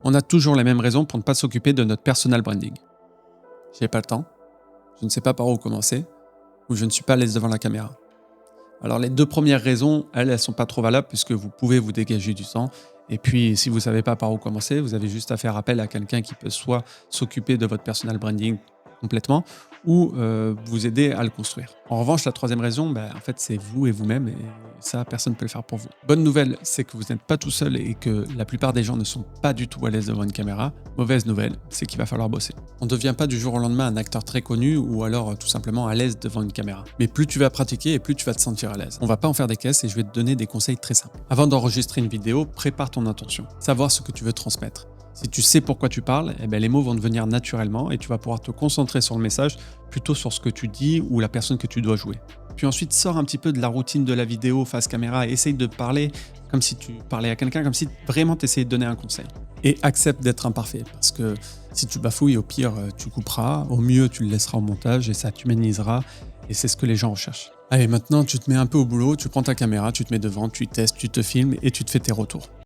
On a toujours les mêmes raisons pour ne pas s'occuper de notre personal branding. J'ai pas le temps, je ne sais pas par où commencer, ou je ne suis pas à l'aise devant la caméra. Alors les deux premières raisons, elles sont pas trop valables puisque vous pouvez vous dégager du temps. Et puis si vous savez pas par où commencer, vous avez juste à faire appel à quelqu'un qui peut soit s'occuper de votre personal branding complètement ou vous aider à le construire. En revanche, la troisième raison, en fait, c'est vous et vous-même et ça, personne ne peut le faire pour vous. Bonne nouvelle, c'est que vous n'êtes pas tout seul et que la plupart des gens ne sont pas du tout à l'aise devant une caméra. Mauvaise nouvelle, c'est qu'il va falloir bosser. On ne devient pas du jour au lendemain un acteur très connu ou alors tout simplement à l'aise devant une caméra. Mais plus tu vas pratiquer et plus tu vas te sentir à l'aise. On va pas en faire des caisses et je vais te donner des conseils très simples. Avant d'enregistrer une vidéo, prépare ton intention. Savoir ce que tu veux transmettre. Si tu sais pourquoi tu parles, les mots vont te venir naturellement et tu vas pouvoir te concentrer sur le message plutôt sur ce que tu dis ou la personne que tu dois jouer. Puis ensuite, sors un petit peu de la routine de la vidéo face caméra et essaye de parler comme si tu parlais à quelqu'un, comme si vraiment tu essayais de donner un conseil. Et accepte d'être imparfait parce que si tu bafouilles, au pire, tu couperas, au mieux, tu le laisseras au montage et ça t'humanisera et c'est ce que les gens recherchent. Allez, maintenant, tu te mets un peu au boulot, tu prends ta caméra, tu te mets devant, tu testes, tu te filmes et tu te fais tes retours.